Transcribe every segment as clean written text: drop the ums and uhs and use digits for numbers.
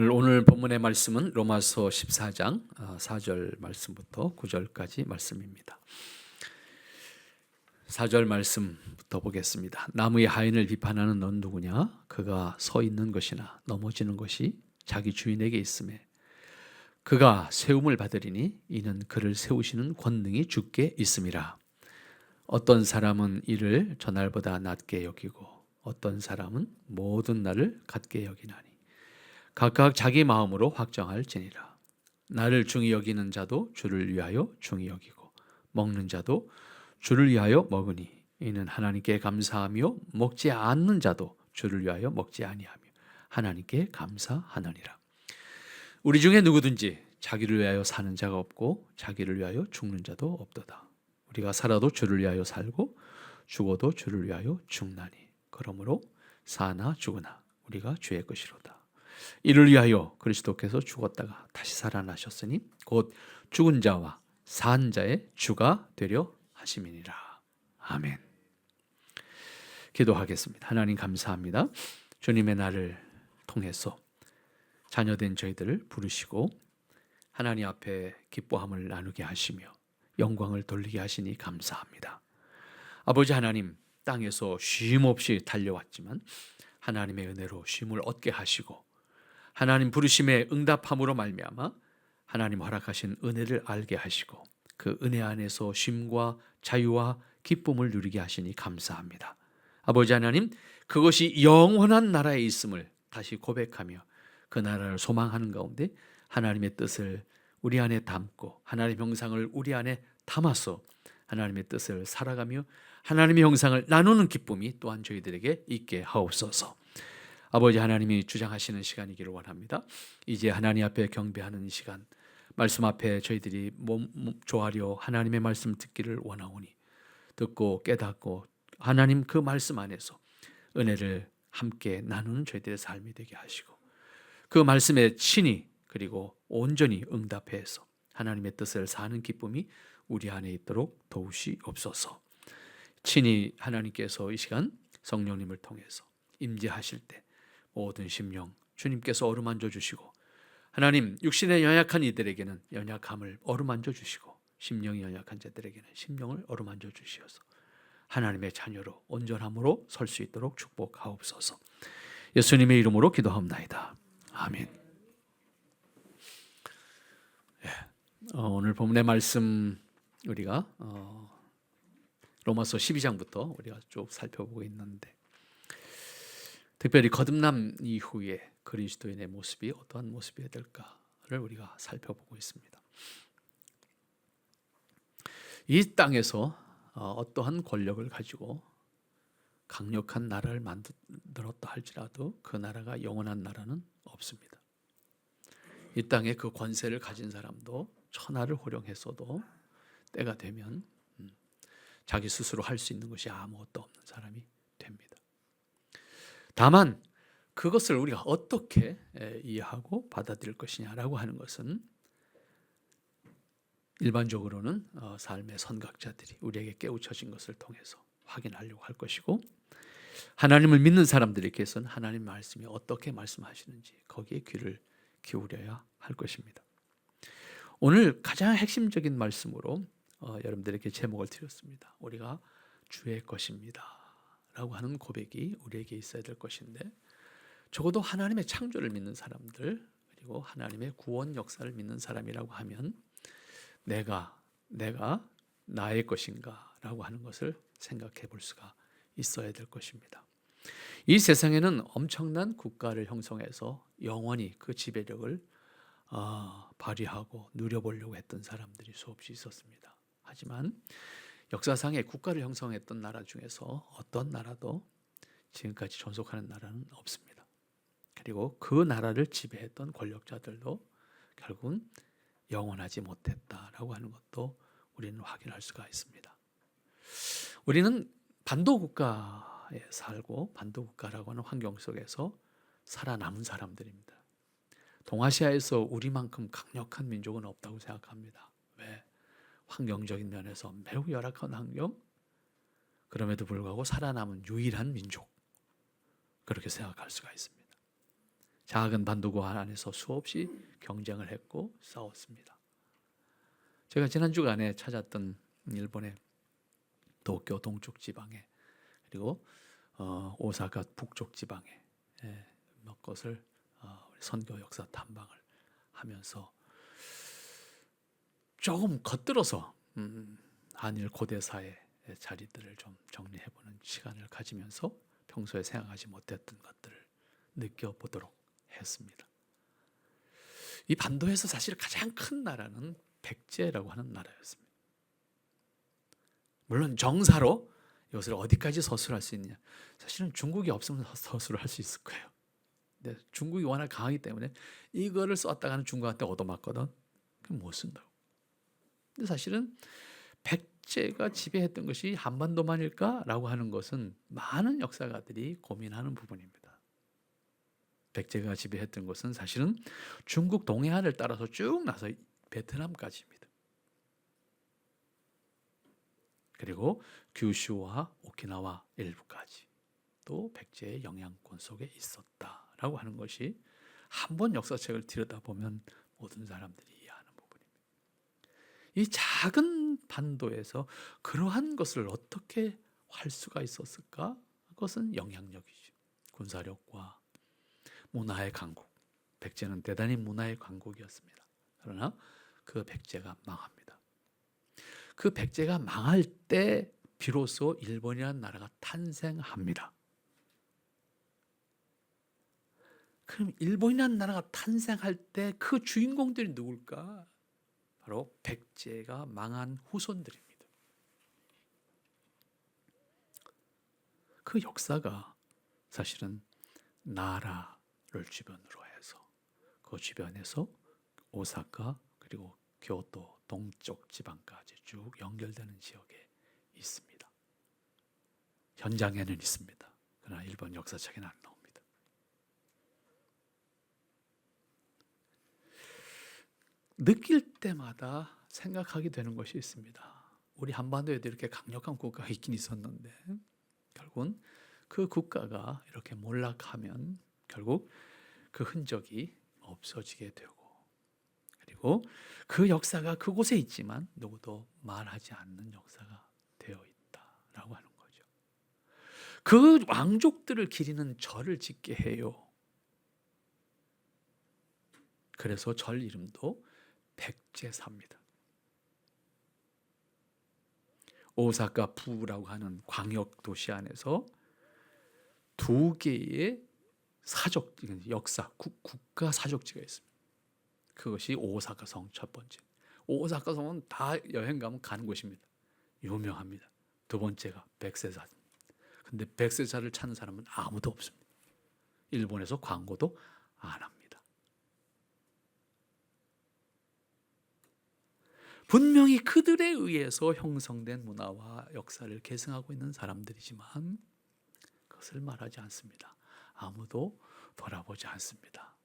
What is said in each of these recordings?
오늘 본문의 말씀은 로마서 14장 4절 말씀부터 9절까지 말씀입니다. 4절 말씀부터 보겠습니다. 나무의 하인을 비판하는 넌 누구냐? 그가 서 있는 것이나 넘어지는 것이 자기 주인에게 있음에 그가 세움을 받으리니 이는 그를 세우시는 권능이 주께 있음이라. 어떤 사람은 이를 저날보다 낮게 여기고 어떤 사람은 모든 날을 같게 여기나니 각각 자기 마음으로 확정할지니라. 나를 중히 여기는 자도 주를 위하여 중히 여기고 먹는 자도 주를 위하여 먹으니 이는 하나님께 감사하며 먹지 않는 자도 주를 위하여 먹지 아니하며 하나님께 감사하느니라. 우리 중에 누구든지 자기를 위하여 사는 자가 없고 자기를 위하여 죽는 자도 없도다. 우리가 살아도 주를 위하여 살고 죽어도 주를 위하여 죽나니 그러므로 사나 죽으나 우리가 주의 것이로다. 이를 위하여 그리스도께서 죽었다가 다시 살아나셨으니 곧 죽은 자와 산 자의 주가 되려 하심이니라. 아멘. 기도하겠습니다. 하나님 감사합니다. 주님의 날을 통해서 자녀된 저희들을 부르시고 하나님 앞에 기뻐함을 나누게 하시며 영광을 돌리게 하시니 감사합니다. 아버지 하나님, 땅에서 쉼없이 달려왔지만 하나님의 은혜로 쉼을 얻게 하시고 하나님 부르심에 응답함으로 말미암아 하나님 허락하신 은혜를 알게 하시고 그 은혜 안에서 쉼과 자유와 기쁨을 누리게 하시니 감사합니다. 아버지 하나님, 그것이 영원한 나라에 있음을 다시 고백하며 그 나라를 소망하는 가운데 하나님의 뜻을 우리 안에 담고 하나님의 형상을 우리 안에 담아서 하나님의 뜻을 살아가며 하나님의 형상을 나누는 기쁨이 또한 저희들에게 있게 하옵소서. 아버지 하나님이 주장하시는 시간이기를 원합니다. 이제 하나님 앞에 경배하는 시간, 말씀 앞에 저희들이 몸 조아려 하나님의 말씀 듣기를 원하오니 듣고 깨닫고 하나님 그 말씀 안에서 은혜를 함께 나누는 저희들의 삶이 되게 하시고 그 말씀에 친히 그리고 온전히 응답해서 하나님의 뜻을 사는 기쁨이 우리 안에 있도록 도우시옵소서. 친히 하나님께서 이 시간 성령님을 통해서 임재하실 때 모든 심령 주님께서 어루만져 주시고 하나님 육신에 연약한 이들에게는 연약함을 어루만져 주시고 심령이 연약한 자들에게는 심령을 어루만져 주시어서 하나님의 자녀로 온전함으로 설 수 있도록 축복하옵소서. 예수님의 이름으로 기도합나이다. 아멘. 오늘 본문의 말씀 우리가 로마서 12장부터 우리가 쭉 살펴보고 있는데 특별히 거듭남 이후에 그리스도인의 모습이 어떠한 모습이 될까를 우리가 살펴보고 있습니다. 이 땅에서 어떠한 권력을 가지고 강력한 나라를 만들었다 할지라도 그 나라가 영원한 나라는 없습니다. 이 땅에 그 권세를 가진 사람도 천하를 호령했어도 때가 되면 자기 스스로 할 수 있는 것이 아무것도 없는 사람이 됩니다. 다만 그것을 우리가 어떻게 이해하고 받아들일 것이냐라고 하는 것은 일반적으로는 삶의 선각자들이 우리에게 깨우쳐진 것을 통해서 확인하려고 할 것이고 하나님을 믿는 사람들에게서는 하나님 말씀이 어떻게 말씀하시는지 거기에 귀를 기울여야 할 것입니다. 오늘 가장 핵심적인 말씀으로 여러분들에게 제목을 드렸습니다. 우리가 주의 것입니다 라고 하는 고백이 우리에게 있어야 될 것인데 적어도 하나님의 창조를 믿는 사람들 그리고 하나님의 구원 역사를 믿는 사람이라고 하면 내가 나의 것인가 라고 하는 것을 생각해 볼 수가 있어야 될 것입니다. 이 세상에는 엄청난 국가를 형성해서 영원히 그 지배력을 발휘하고 누려보려고 했던 사람들이 수없이 있었습니다. 하지만 역사상에 국가를 형성했던 나라 중에서 어떤 나라도 지금까지 존속하는 나라는 없습니다. 그리고 그 나라를 지배했던 권력자들도 결국은 영원하지 못했다라고 하는 것도 우리는 확인할 수가 있습니다. 우리는 반도국가에 살고 반도국가라고 하는 환경 속에서 살아남은 사람들입니다. 동아시아에서 우리만큼 강력한 민족은 없다고 생각합니다. 왜? 환경적인 면에서 매우 열악한 환경, 그럼에도 불구하고 살아남은 유일한 민족, 그렇게 생각할 수가 있습니다. 작은 반도구 안에서 수없이 경쟁을 했고 싸웠습니다. 제가 지난 주간에 찾았던 일본의 도쿄 동쪽 지방에 그리고 오사카 북쪽 지방에 몇 곳을 선교 역사 탐방을 하면서 조금 겉들어서 한일 고대사의 자리들을 좀 정리해보는 시간을 가지면서 평소에 생각하지 못했던 것들을 느껴보도록 했습니다. 이 반도에서 사실 가장 큰 나라는 백제라고 하는 나라였습니다. 물론 정사로 이것을 어디까지 서술할 수 있느냐, 사실은 중국이 없으면 서술을 할 수 있을 거예요. 근데 중국이 워낙 강하기 때문에 이거를 썼다가는 중국한테 얻어맞거든. 그럼 못 쓴다고. 근데 사실은 백제가 지배했던 것이 한반도만일까라고 하는 것은 많은 역사가들이 고민하는 부분입니다. 백제가 지배했던 것은 사실은 중국 동해안을 따라서 쭉 나서 베트남까지입니다. 그리고 규슈와 오키나와 일부까지 또 백제의 영향권 속에 있었다라고 하는 것이 한번 역사책을 들여다보면 모든 사람들이 이해하는 부분입니다. 이 작은 반도에서 그러한 것을 어떻게 할 수가 있었을까? 그것은 영향력이죠. 군사력과 문화의 강국. 백제는 대단히 문화의 강국이었습니다. 그러나 그 백제가 망합니다. 그 백제가 망할 때 비로소 일본이라는 나라가 탄생합니다. 그럼 일본이라는 나라가 탄생할 때 그 주인공들이 누굴까? 바로 백제가 망한 후손들입니다. 그 역사가 사실은 나라를 주변으로 해서 그 주변에서 오사카 그리고 교토 동쪽 지방까지 쭉 연결되는 지역에 있습니다. 현장에는 있습니다. 그러나 일본 역사책에는 안 나옵니다. 느낄 때마다 생각하게 되는 것이 있습니다. 우리 한반도에도 이렇게 강력한 국가가 있긴 있었는데 결국은 그 국가가 이렇게 몰락하면 결국 그 흔적이 없어지게 되고, 그리고 그 역사가 그곳에 있지만 누구도 말하지 않는 역사가 되어 있다라고 하는 거죠. 그 왕족들을 기리는 절을 짓게 해요. 그래서 절 이름도 백제사입니다. 오사카 부라고 하는 광역 도시 안에서 두 개의 사적 역사 국가 사적지가 있습니다. 그것이 오사카 성 첫 번째. 오사카 성은 다 여행 가면 가는 곳입니다. 유명합니다. 두 번째가 백세사. 근데 백세사를 찾는 사람은 아무도 없습니다. 일본에서 광고도 안 합니다. 분명히 그들에 의해서 형성된 문화와 역사를 계승하고 있는 사람들이지만 그것을 말하지 않습니다. 아무도 돌아보지 않습니다.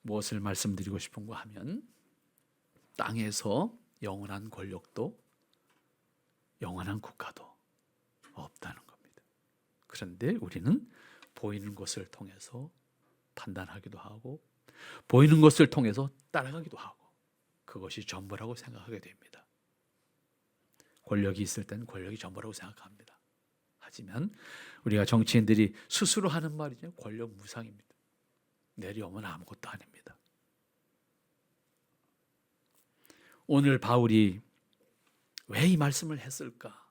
무엇을 말씀드리고 싶은가 하면 땅에서 영원한 권력도 영원한 국가도 없다는 겁니다. 그런데 우리는 보이는 것을 통해서 판단하기도 하고 보이는 것을 통해서 따라가기도 하고 그것이 전부라고 생각하게 됩니다. 권력이 있을 때는 권력이 전부라고 생각합니다. 하지만 우리가 정치인들이 스스로 하는 말이죠. 권력 무상입니다. 내려오면 아무것도 아닙니다. 오늘 바울이 왜 이 말씀을 했을까?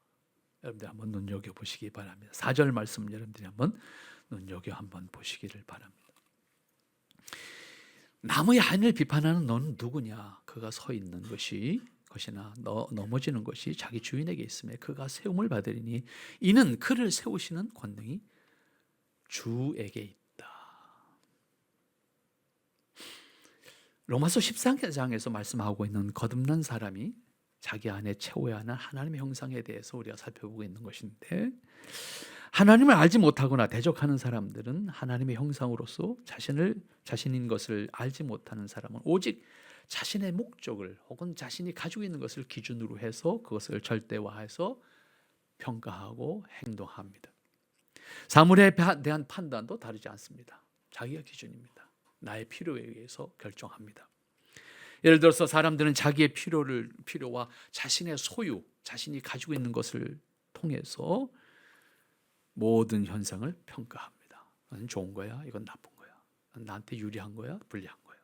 여러분들 한번 눈여겨보시기 바랍니다. 4절 말씀 여러분들이 한번 보시기를 바랍니다. 남의 한을 비판하는 너는 누구냐? 그가 서 있는 것이나 넘어지는 것이 자기 주인에게 있음에 그가 세움을 받으리니 이는 그를 세우시는 권능이 주에게 있다. 로마서 13장에서 말씀하고 있는 거듭난 사람이 자기 안에 채워야 하는 하나님의 형상에 대해서 우리가 살펴보고 있는 것인데, 하나님을 알지 못하거나 대적하는 사람들은 하나님의 형상으로서 자신인 것을 알지 못하는 사람은 오직 자신의 목적을 혹은 자신이 가지고 있는 것을 기준으로 해서 그것을 절대화해서 평가하고 행동합니다. 사물에 대한 판단도 다르지 않습니다. 자기가 기준입니다. 나의 필요에 의해서 결정합니다. 예를 들어서 사람들은 자기의 필요와 자신의 소유, 자신이 가지고 있는 것을 통해서 모든 현상을 평가합니다. 이건 좋은 거야, 이건 나쁜 거야, 나한테 유리한 거야, 불리한 거야.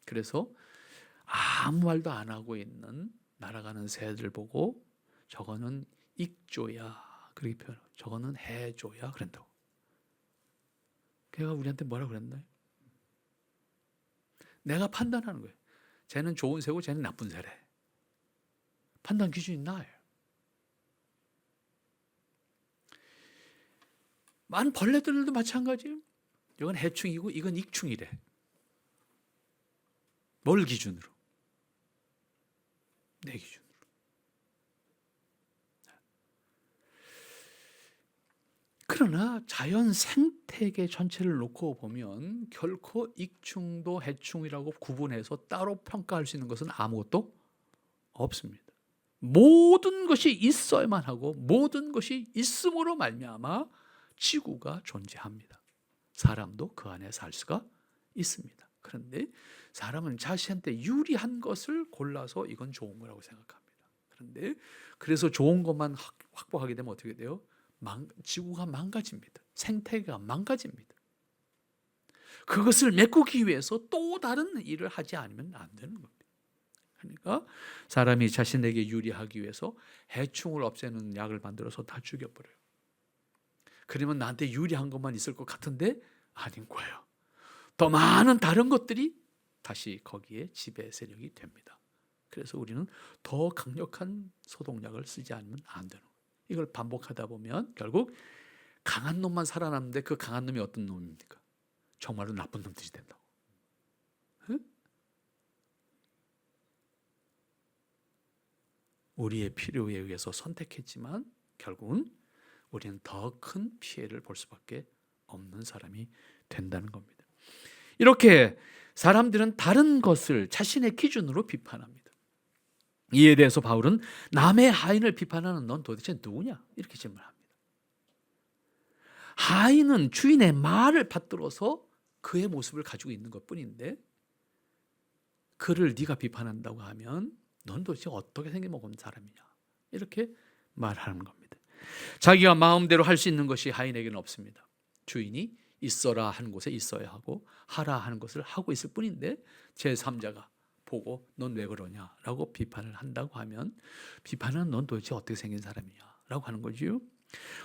그래서 아무 말도 안 하고 있는 날아가는 새들 보고 저거는 익조야 그렇게 표현하고 저거는 해조야 그런다고. 걔가 우리한테 뭐라 그랬나요? 내가 판단하는 거예요. 쟤는 좋은 새고 쟤는 나쁜 새래. 판단 기준이 나예요. 많은 벌레들도 마찬가지예요. 이건 해충이고 이건 익충이래. 뭘 기준으로? 내 기준으로. 그러나 자연 생태계 전체를 놓고 보면 결코 익충도 해충이라고 구분해서 따로 평가할 수 있는 것은 아무것도 없습니다. 모든 것이 있어야만 하고 모든 것이 있음으로 말미암아 지구가 존재합니다. 사람도 그 안에 살 수가 있습니다. 그런데 사람은 자신한테 유리한 것을 골라서 이건 좋은 거라고 생각합니다. 그런데 그래서 좋은 것만 확보하게 되면 어떻게 돼요? 지구가 망가집니다. 생태계가 망가집니다. 그것을 메꾸기 위해서 또 다른 일을 하지 않으면 안 되는 겁니다. 그러니까 사람이 자신에게 유리하기 위해서 해충을 없애는 약을 만들어서 다 죽여버려요. 그러면 나한테 유리한 것만 있을 것 같은데 아닌 거예요. 더 많은 다른 것들이 다시 거기에 지배 세력이 됩니다. 그래서 우리는 더 강력한 소독약을 쓰지 않으면 안 되는 거예요. 이걸 반복하다 보면 결국 강한 놈만 살아남는데 그 강한 놈이 어떤 놈입니까? 정말로 나쁜 놈들이 된다고. 응? 우리의 필요에 의해서 선택했지만 결국은 우리는 더 큰 피해를 볼 수밖에 없는 사람이 된다는 겁니다. 이렇게 사람들은 다른 것을 자신의 기준으로 비판합니다. 이에 대해서 바울은 남의 하인을 비판하는 넌 도대체 누구냐? 이렇게 질문합니다. 하인은 주인의 말을 받들어서 그의 모습을 가지고 있는 것뿐인데 그를 네가 비판한다고 하면 넌 도대체 어떻게 생겨먹은 사람이냐? 이렇게 말하는 겁니다. 자기가 마음대로 할 수 있는 것이 하인에게는 없습니다. 주인이 있어라 하는 곳에 있어야 하고 하라 하는 것을 하고 있을 뿐인데 제3자가 보고 넌 왜 그러냐라고 비판을 한다고 하면 비판은 넌 도대체 어떻게 생긴 사람이냐라고 하는 거지요.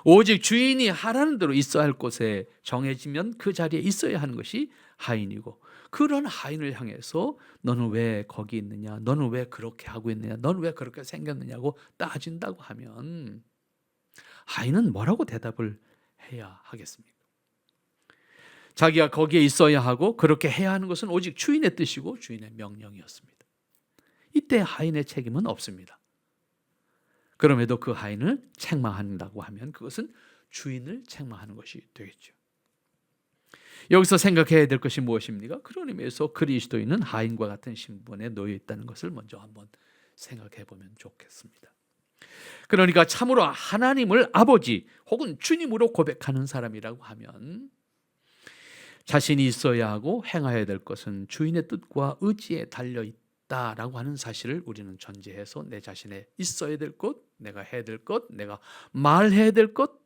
오직 주인이 하라는 대로 있어야 할 곳에 정해지면 그 자리에 있어야 하는 것이 하인이고 그런 하인을 향해서 너는 왜 거기 있느냐, 너는 왜 그렇게 하고 있느냐, 너는 왜 그렇게 생겼느냐고 따진다고 하면 하인은 뭐라고 대답을 해야 하겠습니까? 자기가 거기에 있어야 하고 그렇게 해야 하는 것은 오직 주인의 뜻이고 주인의 명령이었습니다. 이때 하인의 책임은 없습니다. 그럼에도 그 하인을 책망한다고 하면 그것은 주인을 책망하는 것이 되겠죠. 여기서 생각해야 될 것이 무엇입니까? 그런 의미에서 그리스도인은 하인과 같은 신분에 놓여 있다는 것을 먼저 한번 생각해 보면 좋겠습니다. 그러니까 참으로 하나님을 아버지 혹은 주님으로 고백하는 사람이라고 하면 자신이 있어야 하고 행해야 될 것은 주인의 뜻과 의지에 달려 있다라고 하는 사실을 우리는 전제해서 내 자신의 있어야 될 것, 내가 해야 될 것, 내가 말해야 될 것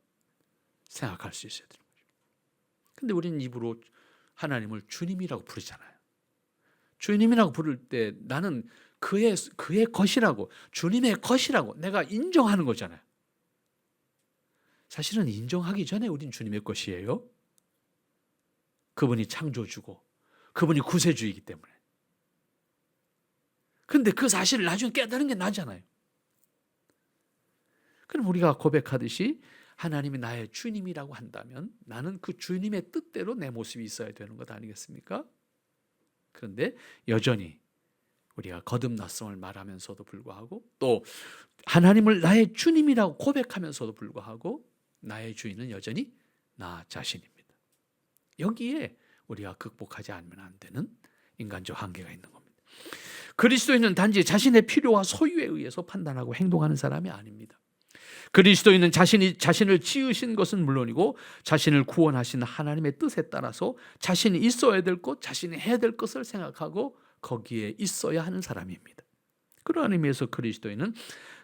생각할 수 있어야 되는 거죠. 근데 우리는 입으로 하나님을 주님이라고 부르잖아요. 주님이라고 부를 때 나는 그의 것이라고, 주님의 것이라고 내가 인정하는 거잖아요. 사실은 인정하기 전에 우린 주님의 것이에요. 그분이 창조주고 그분이 구세주이기 때문에. 그런데 그 사실을 나중에 깨달은 게 나잖아요. 그럼 우리가 고백하듯이 하나님이 나의 주님이라고 한다면 나는 그 주님의 뜻대로 내 모습이 있어야 되는 것 아니겠습니까? 그런데 여전히 우리가 거듭났음을 말하면서도 불구하고 또 하나님을 나의 주님이라고 고백하면서도 불구하고 나의 주인은 여전히 나 자신입니다. 여기에 우리가 극복하지 않으면 안 되는 인간적 한계가 있는 겁니다. 그리스도인은 단지 자신의 필요와 소유에 의해서 판단하고 행동하는 사람이 아닙니다. 그리스도인은 자신을 지으신 것은 물론이고 자신을 구원하신 하나님의 뜻에 따라서 자신이 있어야 될 것, 자신이 해야 될 것을 생각하고 거기에 있어야 하는 사람입니다. 그러한 의미에서 그리스도인은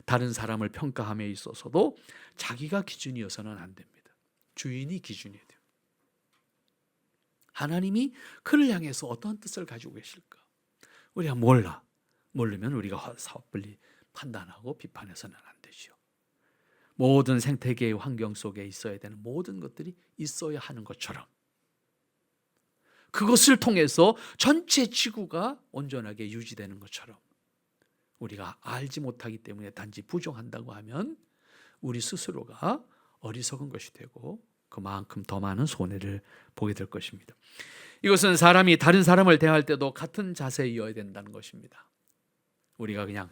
다른 사람을 평가함에 있어서도 자기가 기준이어서는 안 됩니다. 주인이 기준이어야 돼요. 하나님이 그를 향해서 어떤 뜻을 가지고 계실까? 우리가 모르면 우리가 섣불리 판단하고 비판해서는 안 되죠. 모든 생태계의 환경 속에 있어야 되는 모든 것들이 있어야 하는 것처럼 그것을 통해서 전체 지구가 온전하게 유지되는 것처럼 우리가 알지 못하기 때문에 단지 부정한다고 하면 우리 스스로가 어리석은 것이 되고 그만큼 더 많은 손해를 보게 될 것입니다. 이것은 사람이 다른 사람을 대할 때도 같은 자세이어야 된다는 것입니다. 우리가 그냥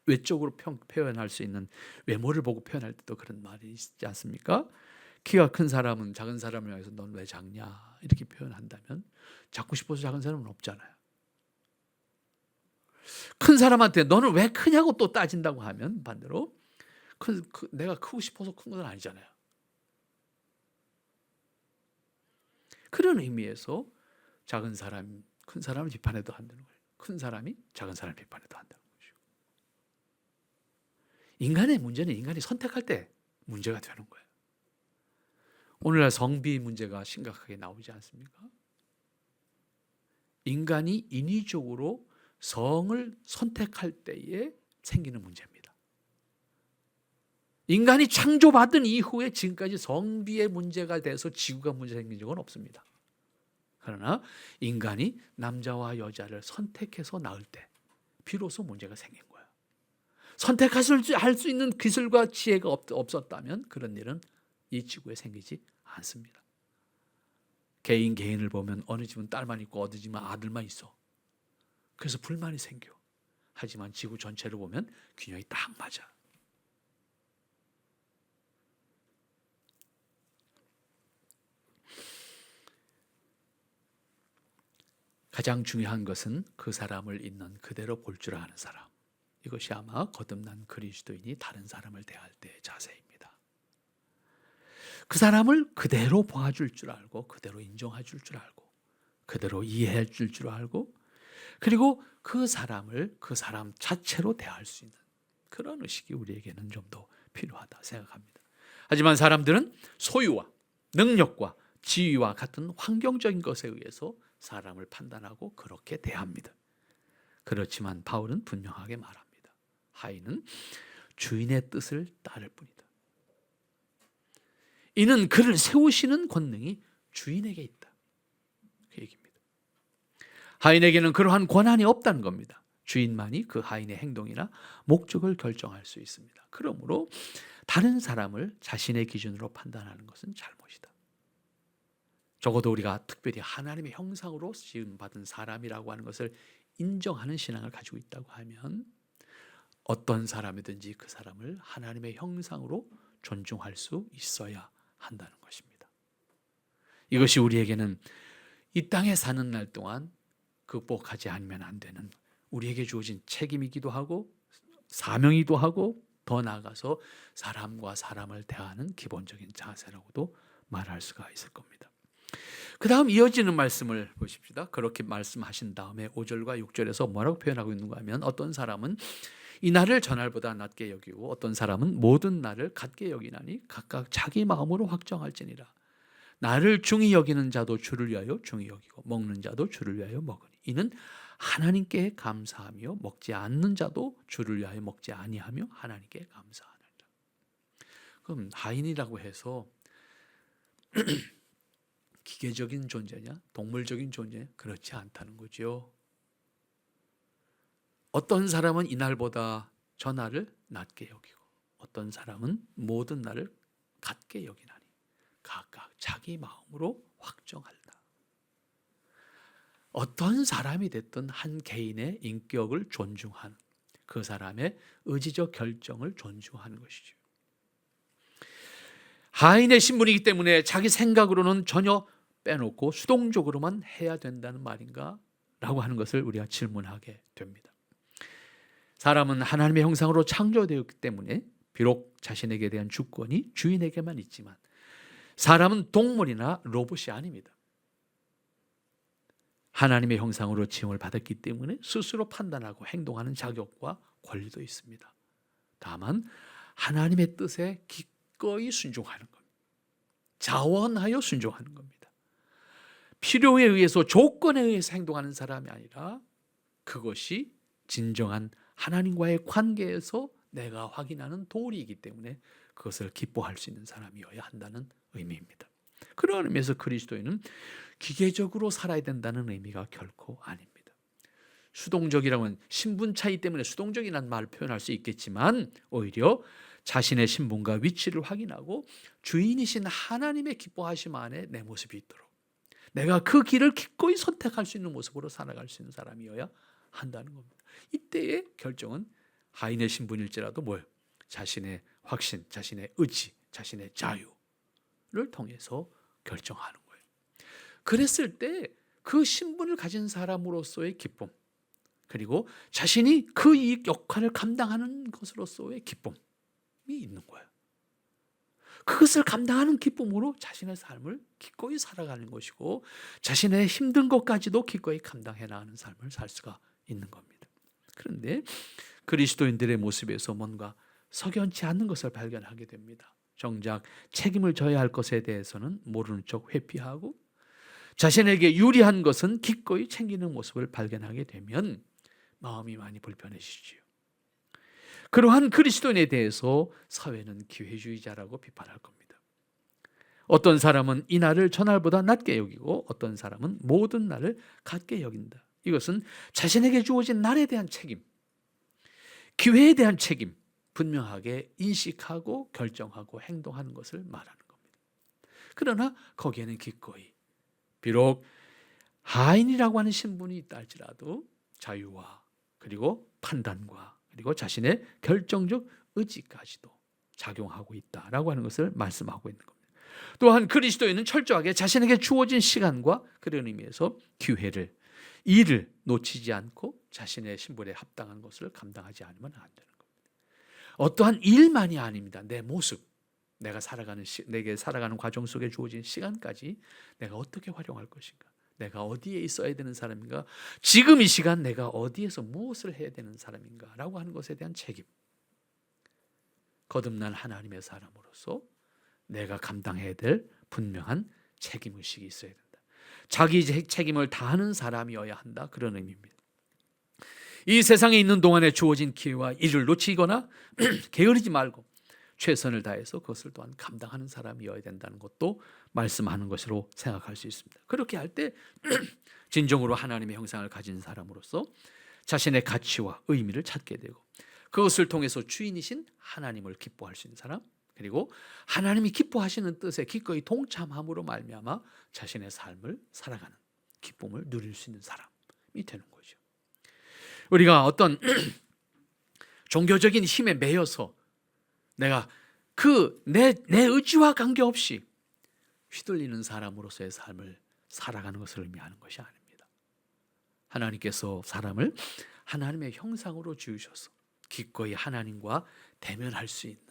외적으로 표현할 수 있는 외모를 보고 표현할 때도 그런 말이 있지 않습니까? 키가 큰 사람은 작은 사람을 향해서 넌 왜 작냐 이렇게 표현한다면 작고 싶어서 작은 사람은 없잖아요. 큰 사람한테 너는 왜 크냐고 또 따진다고 하면 반대로 내가 크고 싶어서 큰 건 아니잖아요. 그런 의미에서 작은 사람, 큰 사람을 비판해도 안 되는 거예요. 큰 사람이 작은 사람을 비판해도 안 되는 거죠. 인간의 문제는 인간이 선택할 때 문제가 되는 거예요. 오늘날 성비 문제가 심각하게 나오지 않습니까? 인간이 인위적으로 성을 선택할 때에 생기는 문제입니다. 인간이 창조받은 이후에 지금까지 성비의 문제가 돼서 지구가 문제 생긴 적은 없습니다. 그러나 인간이 남자와 여자를 선택해서 낳을 때 비로소 문제가 생긴 거예요. 선택할 수 있는 기술과 지혜가 없었다면 그런 일은 이 지구에 생기지 않습니다. 개인을 보면 어느 집은 딸만 있고 어느 집은 아들만 있어. 그래서 불만이 생겨. 하지만 지구 전체를 보면 균형이 딱 맞아. 가장 중요한 것은 그 사람을 있는 그대로 볼 줄 아는 사람. 이것이 아마 거듭난 그리스도인이 다른 사람을 대할 때의 자세입니다. 그 사람을 그대로 봐줄 줄 알고 그대로 인정해 줄 줄 알고 그대로 이해해 줄 줄 알고 그리고 그 사람을 그 사람 자체로 대할 수 있는 그런 의식이 우리에게는 좀 더 필요하다 생각합니다. 하지만 사람들은 소유와 능력과 지위와 같은 환경적인 것에 의해서 사람을 판단하고 그렇게 대합니다. 그렇지만 바울은 분명하게 말합니다. 하인은 주인의 뜻을 따를 뿐이다. 이는 그를 세우시는 권능이 주인에게 있다. 그 얘기입니다. 하인에게는 그러한 권한이 없다는 겁니다. 주인만이 그 하인의 행동이나 목적을 결정할 수 있습니다. 그러므로 다른 사람을 자신의 기준으로 판단하는 것은 잘못이다. 적어도 우리가 특별히 하나님의 형상으로 지음받은 사람이라고 하는 것을 인정하는 신앙을 가지고 있다고 하면 어떤 사람이든지 그 사람을 하나님의 형상으로 존중할 수 있어야 한다는 것입니다. 이것이 우리에게는 이 땅에 사는 날 동안 극복하지 않으면 안 되는 우리에게 주어진 책임이기도 하고 사명이기도 하고 더 나아가서 사람과 사람을 대하는 기본적인 자세라고도 말할 수가 있을 겁니다. 그 다음 이어지는 말씀을 보십시다. 그렇게 말씀하신 다음에 5절과 6절에서 뭐라고 표현하고 있는가 하면 어떤 사람은 이 날을 전날보다 낮게 여기고 어떤 사람은 모든 날을 같게 여기나니 각각 자기 마음으로 확정할지니라. 나를 중히 여기는 자도 주를 위하여 중히 여기고 먹는 자도 주를 위하여 먹으니 이는 하나님께 감사하며 먹지 않는 자도 주를 위하여 먹지 아니하며 하나님께 감사하느니라. 그럼 하인이라고 해서 기계적인 존재냐? 동물적인 존재냐? 그렇지 않다는 거죠. 어떤 사람은 이 날보다 저 날을 낮게 여기고 어떤 사람은 모든 날을 같게 여기나니 각각 자기 마음으로 확정한다. 어떤 사람이 됐든 한 개인의 인격을 존중하는 그 사람의 의지적 결정을 존중하는 것이죠. 하인의 신분이기 때문에 자기 생각으로는 전혀 빼놓고 수동적으로만 해야 된다는 말인가? 라고 하는 것을 우리가 질문하게 됩니다. 사람은 하나님의 형상으로 창조되었기 때문에 비록 자신에게 대한 주권이 주인에게만 있지만 사람은 동물이나 로봇이 아닙니다. 하나님의 형상으로 지음을 받았기 때문에 스스로 판단하고 행동하는 자격과 권리도 있습니다. 다만 하나님의 뜻에 기꺼이 순종하는 겁니다. 자원하여 순종하는 겁니다. 필요에 의해서, 조건에 의해서 행동하는 사람이 아니라 그것이 진정한 하나님과의 관계에서 내가 확인하는 도리이기 때문에 그것을 기뻐할 수 있는 사람이어야 한다는 의미입니다. 그런 의미에서 그리스도인은 기계적으로 살아야 된다는 의미가 결코 아닙니다. 수동적이라면 신분 차이 때문에 수동적이라는 말을 표현할 수 있겠지만 오히려 자신의 신분과 위치를 확인하고 주인이신 하나님의 기뻐하심 안에 내 모습이 있도록 내가 그 길을 기꺼이 선택할 수 있는 모습으로 살아갈 수 있는 사람이어야 한다는 겁니다. 이때의 결정은 하인의 신분일지라도 뭐예요? 자신의 확신, 자신의 의지, 자신의 자유를 통해서 결정하는 거예요. 그랬을 때 그 신분을 가진 사람으로서의 기쁨, 그리고 자신이 그 이 역할을 감당하는 것으로서의 기쁨이 있는 거예요. 그것을 감당하는 기쁨으로 자신의 삶을 기꺼이 살아가는 것이고 자신의 힘든 것까지도 기꺼이 감당해 나가는 삶을 살 수가 있는 겁니다. 그런데 그리스도인들의 모습에서 뭔가 석연치 않는 것을 발견하게 됩니다. 정작 책임을 져야 할 것에 대해서는 모르는 척 회피하고 자신에게 유리한 것은 기꺼이 챙기는 모습을 발견하게 되면 마음이 많이 불편해지지요. 그러한 그리스도인에 대해서 사회는 기회주의자라고 비판할 겁니다. 어떤 사람은 이 날을 저날보다 낮게 여기고 어떤 사람은 모든 날을 같게 여긴다. 이것은 자신에게 주어진 날에 대한 책임, 기회에 대한 책임 분명하게 인식하고 결정하고 행동하는 것을 말하는 겁니다. 그러나 거기에는 기꺼이 비록 하인이라고 하는 신분이 있다 할지라도 자유와 그리고 판단과 그리고 자신의 결정적 의지까지도 작용하고 있다라고 하는 것을 말씀하고 있는 겁니다. 또한 그리스도인은 철저하게 자신에게 주어진 시간과 그런 의미에서 기회를, 일을 놓치지 않고 자신의 신분에 합당한 것을 감당하지 않으면 안 되는 겁니다. 어떠한 일만이 아닙니다. 내 모습, 내게 살아가는 과정 속에 주어진 시간까지 내가 어떻게 활용할 것인가, 내가 어디에 있어야 되는 사람인가, 지금 이 시간 내가 어디에서 무엇을 해야 되는 사람인가 라고 하는 것에 대한 책임, 거듭난 하나님의 사람으로서 내가 감당해야 될 분명한 책임의식이 있어야 된다. 자기 책임을 다하는 사람이어야 한다, 그런 의미입니다. 이 세상에 있는 동안에 주어진 기회와 일을 놓치거나 게으르지 말고 최선을 다해서 그것을 또한 감당하는 사람이어야 된다는 것도 말씀하는 것으로 생각할 수 있습니다. 그렇게 할 때 진정으로 하나님의 형상을 가진 사람으로서 자신의 가치와 의미를 찾게 되고 그것을 통해서 주인이신 하나님을 기뻐할 수 있는 사람, 그리고 하나님이 기뻐하시는 뜻에 기꺼이 동참함으로 말미암아 자신의 삶을 살아가는 기쁨을 누릴 수 있는 사람이 되는 거죠. 우리가 어떤 종교적인 힘에 매여서 내가 내 의지와 관계없이 휘둘리는 사람으로서의 삶을 살아가는 것을 의미하는 것이 아닙니다. 하나님께서 사람을 하나님의 형상으로 지으셔서 기꺼이 하나님과 대면할 수 있는,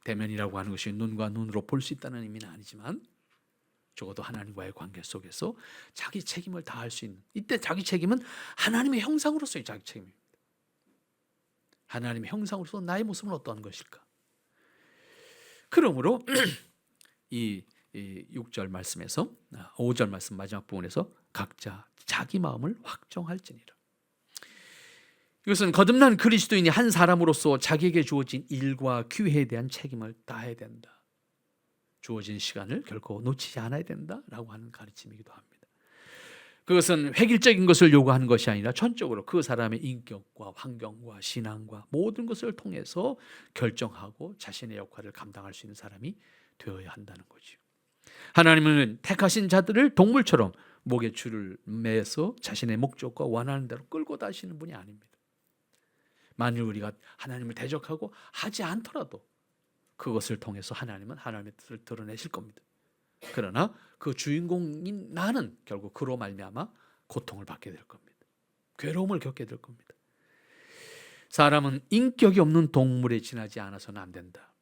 대면이라고 하는 것이 눈과 눈으로 볼 수 있다는 의미는 아니지만 적어도 하나님과의 관계 속에서 자기 책임을 다할 수 있는, 이때 자기 책임은 하나님의 형상으로서의 자기 책임입니다. 하나님의 형상으로서 나의 모습은 어떠한 것일까? 그러므로 이 6절 말씀에서 5절 말씀 마지막 부분에서 각자 자기 마음을 확정할지니라. 이것은 거듭난 그리스도인이 한 사람으로서 자기에게 주어진 일과 기회에 대한 책임을 다해야 된다. 주어진 시간을 결코 놓치지 않아야 된다라고 하는 가르침이기도 합니다. 그것은 획일적인 것을 요구하는 것이 아니라 전적으로 그 사람의 인격과 환경과 신앙과 모든 것을 통해서 결정하고 자신의 역할을 감당할 수 있는 사람이 되어야 한다는 거죠. 하나님은 택하신 자들을 동물처럼 목에 줄을 매서 자신의 목적과 원하는 대로 끌고 다니시는 분이 아닙니다. 만일 우리가 하나님을 대적하고 하지 않더라도 그것을 통해서 하나님은 하나님의 뜻을 드러내실 겁니다. 그러나 그 주인공인 나는 결국 그로 말미암아 고통을 받게 될 겁니다. 괴로움을 겪게 될 겁니다. 사람은 인격이 없는 동물에 지나지 않아서는 안 된다.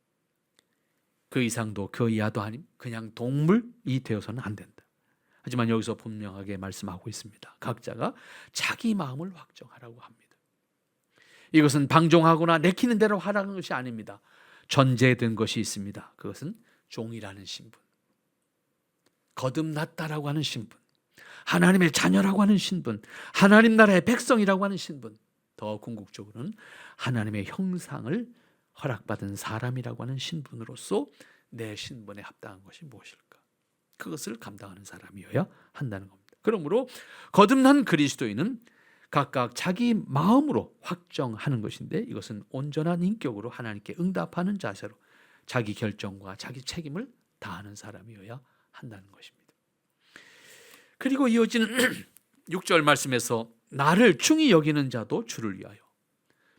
그 이상도 그 이하도 아닌 그냥 동물이 되어서는 안 된다. 하지만 여기서 분명하게 말씀하고 있습니다. 각자가 자기 마음을 확정하라고 합니다. 이것은 방종하거나 내키는 대로 하라는 것이 아닙니다. 전제된 것이 있습니다. 그것은 종이라는 신분, 거듭났다라고 하는 신분, 하나님의 자녀라고 하는 신분, 하나님 나라의 백성이라고 하는 신분, 더 궁극적으로는 하나님의 형상을 허락받은 사람이라고 하는 신분으로서 내 신분에 합당한 것이 무엇일까? 그것을 감당하는 사람이어야 한다는 겁니다. 그러므로 거듭난 그리스도인은 각각 자기 마음으로 확정하는 것인데, 이것은 온전한 인격으로 하나님께 응답하는 자세로 자기 결정과 자기 책임을 다하는 사람이어야 한다는 것입니다. 그리고 이어지는 6절 말씀에서 나를 중히 여기는 자도 주를 위하여,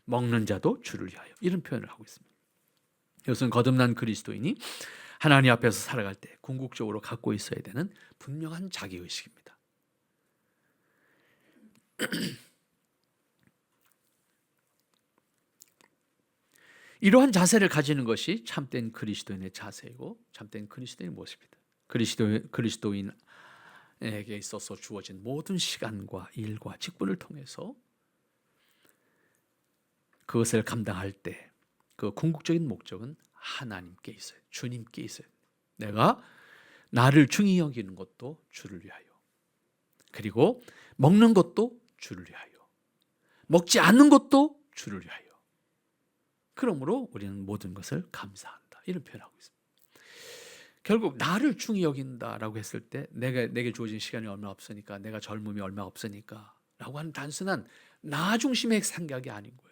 먹는 자도 주를 위하여, 이런 표현을 하고 있습니다. 이것은 거듭난 그리스도인이 하나님 앞에서 살아갈 때 궁극적으로 갖고 있어야 되는 분명한 자기의식입니다. 이러한 자세를 가지는 것이 참된 그리스도인의 자세이고 참된 그리스도인의 모습입니다. 그리스도인에게 있어서 주어진 모든 시간과 일과 직분을 통해서 그것을 감당할 때 그 궁극적인 목적은 하나님께 있어요. 주님께 있어요. 내가 나를 중히 여기는 것도 주를 위하여, 그리고 먹는 것도 주를 위하여, 먹지 않는 것도 주를 위하여. 그러므로 우리는 모든 것을 감사한다, 이런 표현하고 있습니다. 결국 나를 중히 여긴다라고 했을 때 내게 주어진 시간이 얼마 없으니까, 내가 젊음이 얼마 없으니까 라고 하는 단순한 나 중심의 생각이 아닌 거예요.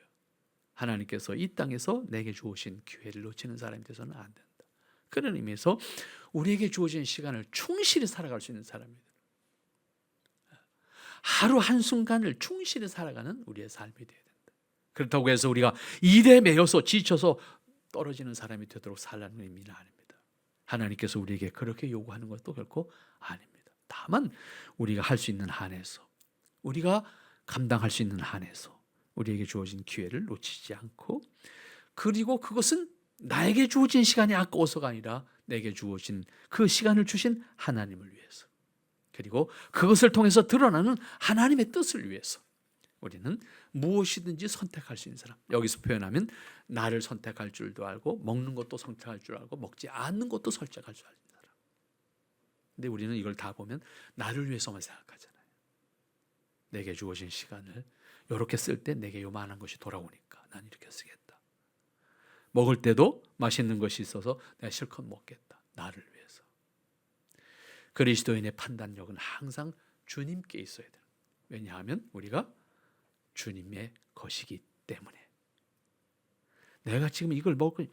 하나님께서 이 땅에서 내게 주어진 기회를 놓치는 사람이 돼서는 안 된다. 그런 의미에서 우리에게 주어진 시간을 충실히 살아갈 수 있는 사람이 된다. 하루 한순간을 충실히 살아가는 우리의 삶이 되어야 된다. 그렇다고 해서 우리가 일에 매여서 지쳐서 떨어지는 사람이 되도록 살라는 의미는 아닙니다. 하나님께서 우리에게 그렇게 요구하는 것도 결코 아닙니다. 다만 우리가 할 수 있는 한에서, 우리가 감당할 수 있는 한에서 우리에게 주어진 기회를 놓치지 않고, 그리고 그것은 나에게 주어진 시간이 아까워서가 아니라 내게 주어진 그 시간을 주신 하나님을 위해서, 그리고 그것을 통해서 드러나는 하나님의 뜻을 위해서 우리는 무엇이든지 선택할 수 있는 사람. 여기서 표현하면 나를 선택할 줄도 알고, 먹는 것도 선택할 줄 알고, 먹지 않는 것도 선택할 줄 아는 사람. 근데 우리는 이걸 다 보면 나를 위해서만 생각하잖아요. 내게 주어진 시간을 이렇게 쓸 때 내게 요만한 것이 돌아오니까 난 이렇게 쓰겠다. 먹을 때도 맛있는 것이 있어서 내가 실컷 먹겠다. 나를 위해서. 그리스도인의 판단력은 항상 주님께 있어야 돼요. 왜냐하면 우리가 주님의 것이기 때문에. 내가 지금 이걸 먹고,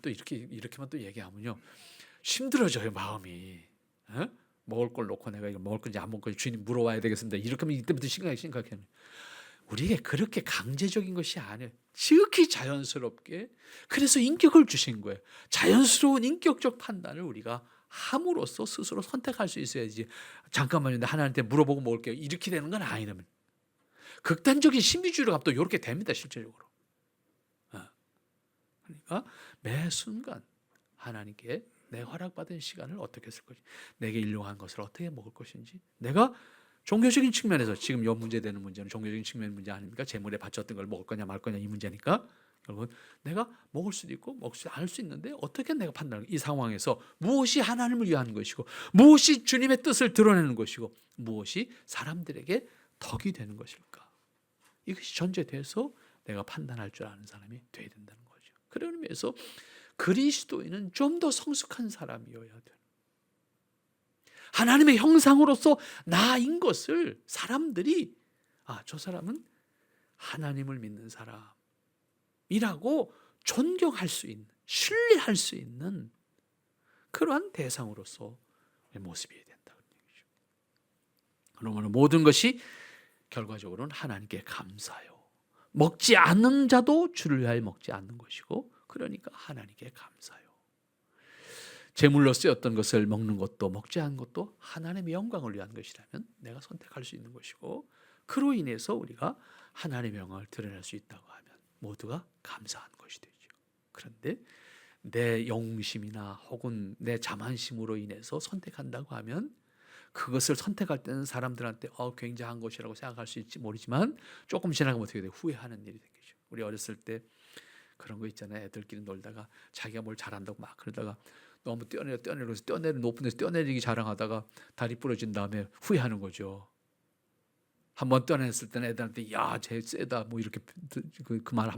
또 이렇게만 또 얘기하면요, 힘들어져요, 마음이. 먹을 걸 놓고 내가 이거 먹을 건지 안 먹을 건지 주님 물어봐야 되겠습니다. 이렇게 하면 이때부터 심각해요. 우리에게 그렇게 강제적인 것이 아니에요. 지극히 자연스럽게. 그래서 인격을 주신 거예요. 자연스러운 인격적 판단을 우리가 함으로써 스스로 선택할 수 있어야지. 잠깐만요, 하나님한테 물어보고 먹을게요, 이렇게 되는 건 아니라면. 극단적인 신비주의로 가면 또 이렇게 됩니다, 실제적으로. 그러니까 매 순간 하나님께 내 허락받은 시간을 어떻게 쓸 것인지, 내게 일용한 것을 어떻게 먹을 것인지, 내가 종교적인 측면에서 지금 요 문제되는 문제는 종교적인 측면 문제 아닙니까? 제물에 바쳤던 걸 먹을 거냐 말 거냐 이 문제니까, 여러분, 내가 먹을 수도 있고 먹지 않을 수 있는데 어떻게 내가 판단을, 이 상황에서 무엇이 하나님을 위한 것이고, 무엇이 주님의 뜻을 드러내는 것이고, 무엇이 사람들에게 덕이 되는 것일까? 이것이 전제돼서 내가 판단할 줄 아는 사람이 돼야 된다는 거죠. 그런 의미에서 그리스도인은 좀 더 성숙한 사람이어야 돼요. 하나님의 형상으로서 나인 것을 사람들이, 저 사람은 하나님을 믿는 사람이라고 존경할 수 있는, 신뢰할 수 있는 그러한 대상으로서 모습이어야 된다는 얘기죠. 그러므로 모든 것이 결과적으로는 하나님께 감사요. 먹지 않는 자도 주를 위하여 먹지 않는 것이고, 그러니까 하나님께 감사요. 제물로 쓰였던 것을 먹는 것도 먹지 않는 것도 하나님의 영광을 위한 것이라면 내가 선택할 수 있는 것이고, 그로 인해서 우리가 하나님의 영광을 드러낼 수 있다고 하면 모두가 감사한 것이 되죠. 그런데 내 영심이나 혹은 내 자만심으로 인해서 선택한다고 하면 그것을 선택할 때는 사람들한테 굉장한 것이라고 생각할 수 있지 모르지만 조금 지나가면 어떻게 돼요? 후회하는 일이 생기죠. 우리 어렸을 때 그런 거 있잖아요. 애들끼리 놀다가 자기가 뭘 잘한다고 막 그러다가 너무 뛰어내려서 높은 데서 뛰어내리기 자랑하다가 다리 부러진 다음에 후회하는 거죠. 한번 뛰어냈을 때는 애들한테 야, 쟤 세다 뭐 이렇게 그 말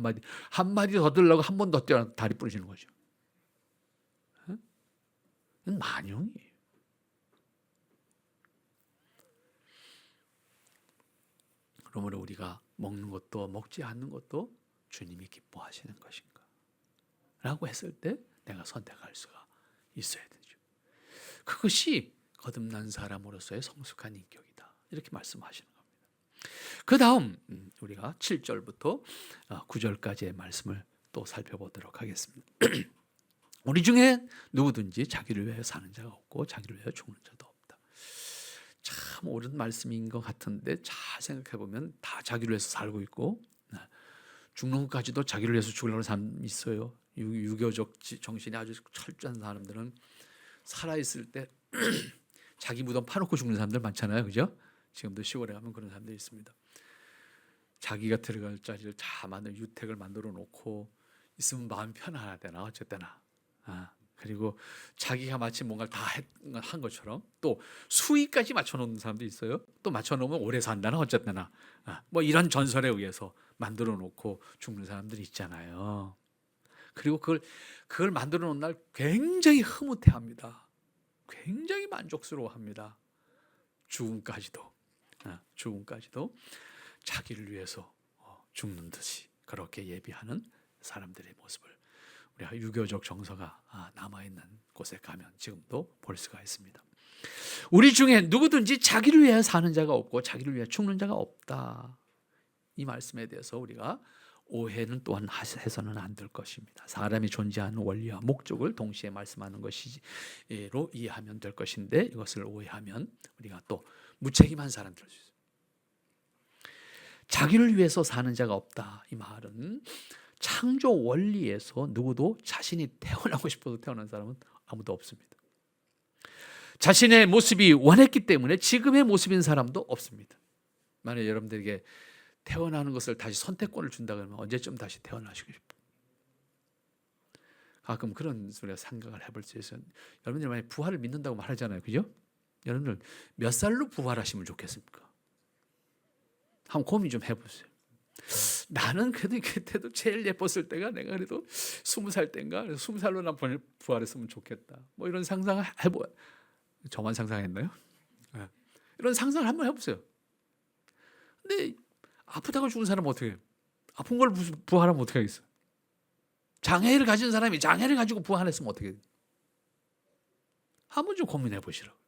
한마디 더 들으려고 한 번 더 뛰어 다리 부러지는 거죠. 이건 만용이에요. 그러므로 우리가 먹는 것도 먹지 않는 것도 주님이 기뻐하시는 것인가 라고 했을 때 내가 선택할 수가 있어야 되죠. 그것이 거듭난 사람으로서의 성숙한 인격이다 이렇게 말씀하시는 겁니다. 그 다음 우리가 7절부터 9절까지의 말씀을 또 살펴보도록 하겠습니다. 우리 중에 누구든지 자기를 위해 사는 자가 없고 자기를 위해 죽는 자도 없다. 참 옳은 말씀인 것 같은데 잘 생각해 보면 다 자기를 위해서 살고 있고 죽는 것까지도 자기를 위해서 죽으려는 사람이 있어요. 유교적 정신이 아주 철저한 사람들은 살아있을 때 자기 무덤 파놓고 죽는 사람들 많잖아요. 그죠? 지금도 시골에 가면 그런 사람들이 있습니다. 자기가 들어갈 자리를 다 유택을 만들어 놓고 있으면 마음 편안하대나 어쨌거나 그리고 자기가 마치 뭔가를 다 한 것처럼 또 수위까지 맞춰놓는 사람도 있어요. 또 맞춰놓으면 오래 산다나 어쨌거나 뭐 이런 전설에 의해서 만들어 놓고 죽는 사람들이 있잖아요. 그리고 그걸 만들어 놓은 날 굉장히 흐뭇해합니다. 굉장히 만족스러워합니다. 죽음까지도 자기를 위해서 죽는 듯이 그렇게 예비하는 사람들의 모습을 우리가 유교적 정서가 남아있는 곳에 가면 지금도 볼 수가 있습니다. 우리 중에 누구든지 자기를 위해 사는 자가 없고 자기를 위해 죽는 자가 없다. 이 말씀에 대해서 우리가 오해는 또한 해서는 안 될 것입니다. 사람이 존재하는 원리와 목적을 동시에 말씀하는 것이로 이해하면 될 것인데 이것을 오해하면 우리가 또 무책임한 사람 될 수 있습니다. 자기를 위해서 사는 자가 없다. 이 말은 창조 원리에서 누구도 자신이 태어나고 싶어서 태어난 사람은 아무도 없습니다. 자신의 모습이 원했기 때문에 지금의 모습인 사람도 없습니다. 만약 여러분들에게 태어나는 것을 다시 선택권을 준다 그러면 언제쯤 다시 태어나시고 싶어요? 가끔 그런 소리가 생각을 해볼 수 있어요. 여러분들 만약 부활을 믿는다고 말하잖아요. 그죠? 여러분들 몇 살로 부활하시면 좋겠습니까? 한번 고민 좀 해보세요. 나는 그래도 그때도 제일 예뻤을 때가 내가 그래도 20살 때인가 20살로 난 부활했으면 좋겠다. 뭐 이런 상상을 저만 상상했나요? 이런 상상을 한번 해보세요. 근데 아프다고 죽은 사람은 어떻게 해요? 아픈 걸 부활하면 어떻게 하겠어? 장애를 가진 사람이 장애를 가지고 부활했으면 어떻게 해요? 한번 좀 고민해 보시라고.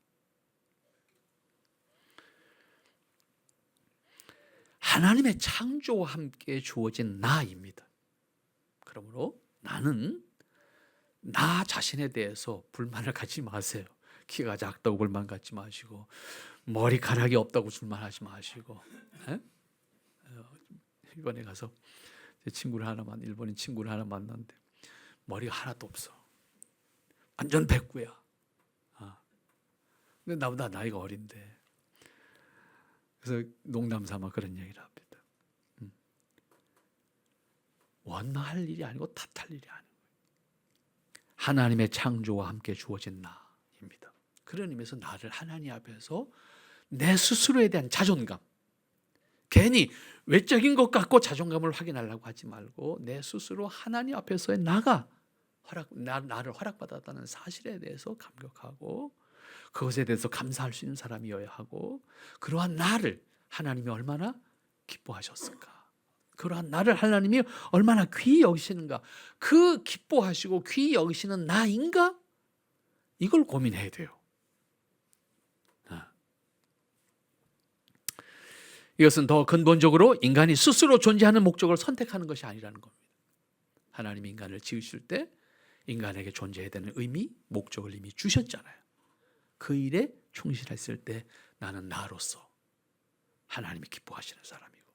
하나님의 창조와 함께 주어진 나입니다. 그러므로 나는 나 자신에 대해서 불만을 갖지 마세요. 키가 작다고 불만 갖지 마시고 머리카락이 없다고 불만하지 마시고 이번에 가서 제 일본인 친구를 하나 만났는데 머리가 하나도 없어. 완전 백구야. 근데 나보다 나이가 어린데 그래서 농담 삼아 그런 얘기를 합니다. 원망할 일이 아니고 탓할 일이 아니고 하나님의 창조와 함께 주어진 나입니다. 그런 의미에서 나를 하나님 앞에서 내 스스로에 대한 자존감, 괜히 외적인 것 갖고 자존감을 확인하려고 하지 말고 내 스스로 하나님 앞에서의 나를 허락받았다는 사실에 대해서 감격하고 그것에 대해서 감사할 수 있는 사람이어야 하고 그러한 나를 하나님이 얼마나 기뻐하셨을까? 그러한 나를 하나님이 얼마나 귀히 여기시는가? 그 기뻐하시고 귀히 여기시는 나인가? 이걸 고민해야 돼요. 이것은 더 근본적으로 인간이 스스로 존재하는 목적을 선택하는 것이 아니라는 겁니다. 하나님이 인간을 지으실 때 인간에게 존재해야 되는 의미, 목적을 이미 주셨잖아요. 그 일에 충실했을 때 나는 나로서 하나님이 기뻐하시는 사람이고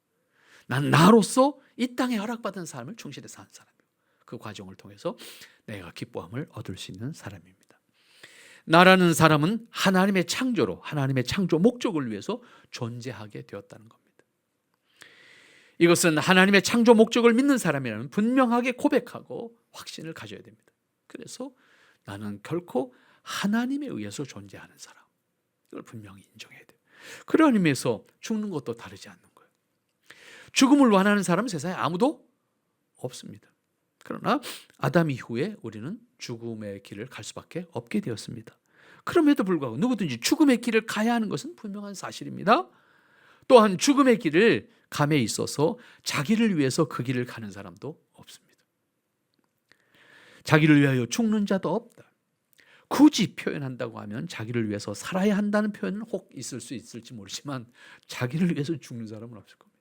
난 나로서 이 땅에 허락받은 삶을 충실히 사는 사람이고, 그 과정을 통해서 내가 기뻐함을 얻을 수 있는 사람입니다. 나라는 사람은 하나님의 창조로, 하나님의 창조 목적을 위해서 존재하게 되었다는 겁니다. 이것은 하나님의 창조 목적을 믿는 사람이라면 분명하게 고백하고 확신을 가져야 됩니다. 그래서 나는 결코 하나님에 의해서 존재하는 사람, 이걸 분명히 인정해야 돼요. 그런 의미에서 죽는 것도 다르지 않는 거예요. 죽음을 원하는 사람은 세상에 아무도 없습니다. 그러나 아담 이후에 우리는 죽음의 길을 갈 수밖에 없게 되었습니다. 그럼에도 불구하고 누구든지 죽음의 길을 가야 하는 것은 분명한 사실입니다. 또한 죽음의 길을 감에 있어서 자기를 위해서 그 길을 가는 사람도 없습니다. 자기를 위하여 죽는 자도 없다. 굳이 표현한다고 하면 자기를 위해서 살아야 한다는 표현은 혹 있을 수 있을지 모르지만 자기를 위해서 죽는 사람은 없을 겁니다.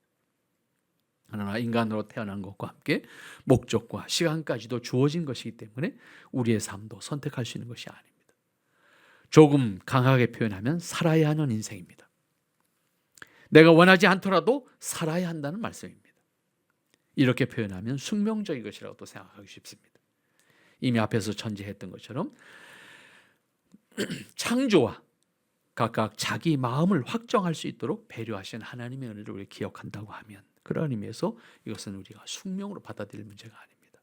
그러나 인간으로 태어난 것과 함께 목적과 시간까지도 주어진 것이기 때문에 우리의 삶도 선택할 수 있는 것이 아닙니다. 조금 강하게 표현하면 살아야 하는 인생입니다. 내가 원하지 않더라도 살아야 한다는 말씀입니다. 이렇게 표현하면 숙명적인 것이라고 또 생각하기 쉽습니다. 이미 앞에서 전제했던 것처럼 창조와 각각 자기 마음을 확정할 수 있도록 배려하신 하나님의 은혜를 우리 기억한다고 하면, 그런 의미에서 이것은 우리가 숙명으로 받아들일 문제가 아닙니다.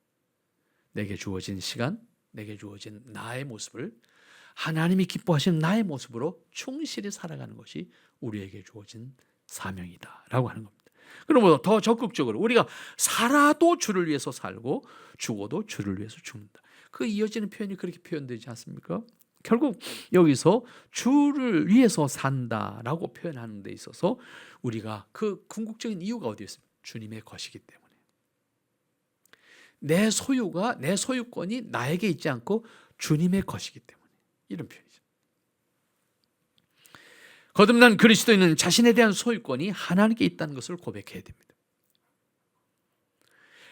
내게 주어진 시간, 내게 주어진 나의 모습을 하나님이 기뻐하시는 나의 모습으로 충실히 살아가는 것이 우리에게 주어진 사명이다라고 하는 겁니다. 그러므로 더 적극적으로 우리가 살아도 주를 위해서 살고 죽어도 주를 위해서 죽는다. 그 이어지는 표현이 그렇게 표현되지 않습니까? 결국 여기서 주를 위해서 산다라고 표현하는 데 있어서 우리가 그 궁극적인 이유가 어디에 있습니까? 주님의 것이기 때문에. 내 소유가, 내 소유권이 나에게 있지 않고 주님의 것이기 때문에. 이런 표현이죠. 거듭난 그리스도인은 자신에 대한 소유권이 하나님께 있다는 것을 고백해야 됩니다.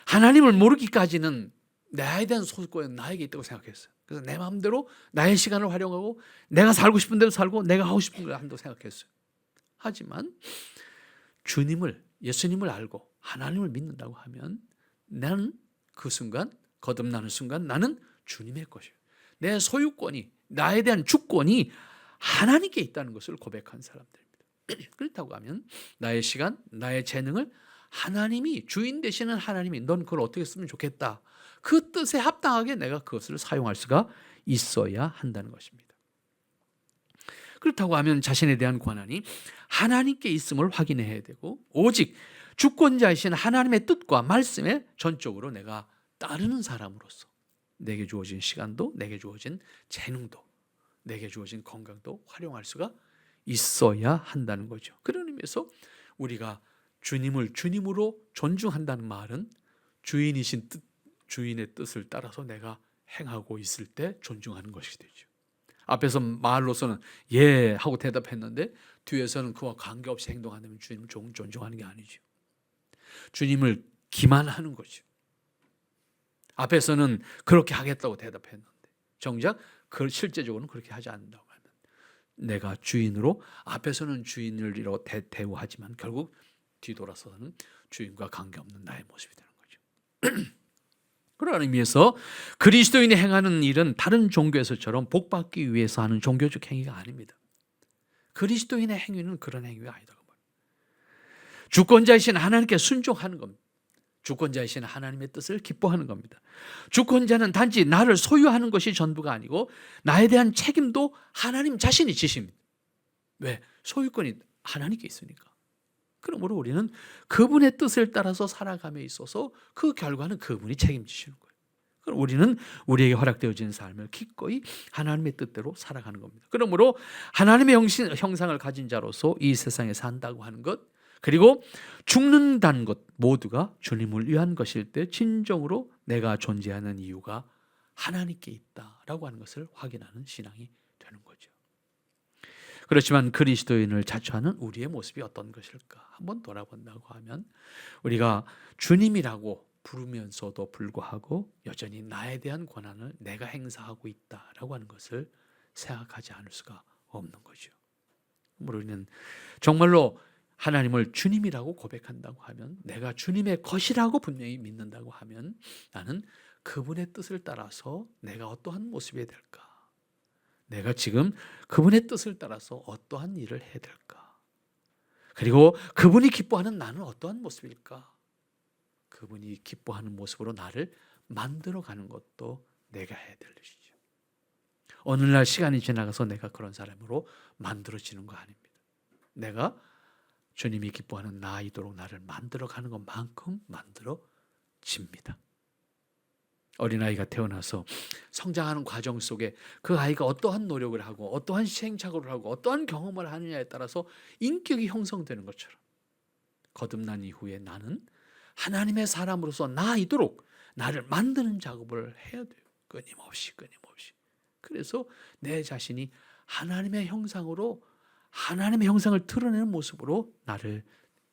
하나님을 모르기까지는 나에 대한 소유권은 나에게 있다고 생각했어요. 그래서 내 마음대로 나의 시간을 활용하고 내가 살고 싶은 대로 살고 내가 하고 싶은 걸 한다고 생각했어요. 하지만 주님을, 예수님을 알고 하나님을 믿는다고 하면 나는 그 순간, 거듭나는 순간 나는 주님의 것이에요. 내 소유권이, 나에 대한 주권이 하나님께 있다는 것을 고백한 사람들입니다. 그렇다고 하면 나의 시간, 나의 재능을 하나님이, 주인 되시는 하나님이 넌 그걸 어떻게 쓰면 좋겠다, 그 뜻에 합당하게 내가 그것을 사용할 수가 있어야 한다는 것입니다. 그렇다고 하면 자신에 대한 권한이 하나님께 있음을 확인해야 되고, 오직 주권자이신 하나님의 뜻과 말씀에 전적으로 내가 따르는 사람으로서 내게 주어진 시간도, 내게 주어진 재능도, 내게 주어진 건강도 활용할 수가 있어야 한다는 거죠. 그런 의미에서 우리가 주님을 주님으로 존중한다는 말은 주인이신 뜻, 주인의 뜻을 따라서 내가 행하고 있을 때 존중하는 것이 되죠. 앞에서 말로서는 예 하고 대답했는데 뒤에서는 그와 관계없이 행동한다면 주님을 존중하는 게 아니죠. 주님을 기만하는 거죠. 앞에서는 그렇게 하겠다고 대답했는데 정작 실제적으로는 그렇게 하지 않는다고 하면 내가 주인으로, 앞에서는 주인을 이렇게 대우하지만 결국 뒤돌아서는 주인과 관계없는 나의 모습이 되는 거죠. 그런 의미에서 그리스도인이 행하는 일은 다른 종교에서처럼 복받기 위해서 하는 종교적 행위가 아닙니다. 그리스도인의 행위는 그런 행위가 아니다고 말합니다. 주권자이신 하나님께 순종하는 겁니다. 주권자이신 하나님의 뜻을 기뻐하는 겁니다. 주권자는 단지 나를 소유하는 것이 전부가 아니고 나에 대한 책임도 하나님 자신이 지십니다. 왜? 소유권이 하나님께 있으니까. 그러므로 우리는 그분의 뜻을 따라서 살아감에 있어서 그 결과는 그분이 책임지시는 거예요. 그럼 우리는 우리에게 허락되어진 삶을 기꺼이 하나님의 뜻대로 살아가는 겁니다. 그러므로 하나님의 형상을 가진 자로서 이 세상에 산다고 하는 것, 그리고 죽는다는 것 모두가 주님을 위한 것일 때 진정으로 내가 존재하는 이유가 하나님께 있다라고 하는 것을 확인하는 신앙이 되는 거죠. 그렇지만 그리스도인을 자처하는 우리의 모습이 어떤 것일까 한번 돌아본다고 하면, 우리가 주님이라고 부르면서도 불구하고 여전히 나에 대한 권한을 내가 행사하고 있다라고 하는 것을 생각하지 않을 수가 없는 거죠. 우리는 정말로 하나님을 주님이라고 고백한다고 하면, 내가 주님의 것이라고 분명히 믿는다고 하면, 나는 그분의 뜻을 따라서 내가 어떠한 모습이 될까? 내가 지금 그분의 뜻을 따라서 어떠한 일을 해야 될까? 그리고 그분이 기뻐하는 나는 어떠한 모습일까? 그분이 기뻐하는 모습으로 나를 만들어가는 것도 내가 해야 될 일이죠. 어느 날 시간이 지나가서 내가 그런 사람으로 만들어지는 거 아닙니다. 내가 주님이 기뻐하는 나이도록 나를 만들어가는 것만큼 만들어집니다. 어린아이가 태어나서 성장하는 과정 속에 그 아이가 어떠한 노력을 하고 어떠한 시행착오를 하고 어떠한 경험을 하느냐에 따라서 인격이 형성되는 것처럼, 거듭난 이후에 나는 하나님의 사람으로서 나이도록 나를 만드는 작업을 해야 돼요. 끊임없이. 그래서 내 자신이 하나님의 형상으로, 하나님의 형상을 드러내는 모습으로 나를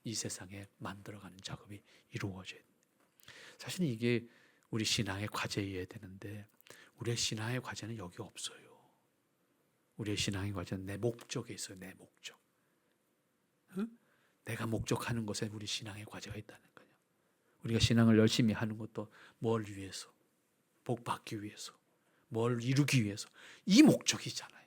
이 세상에 만들어가는 작업이 이루어져야 돼요. 사실 이게 우리 신앙의 과제여야 되는데, 우리의 신앙의 과제는 여기 없어요. 우리의 신앙의 과제는 내 목적에 있어요. 내 목적. 응? 내가 목적하는 것에 우리 신앙의 과제가 있다는 거예요. 우리가 신앙을 열심히 하는 것도 뭘 위해서? 복 받기 위해서. 뭘 이루기 위해서. 이 목적이잖아요.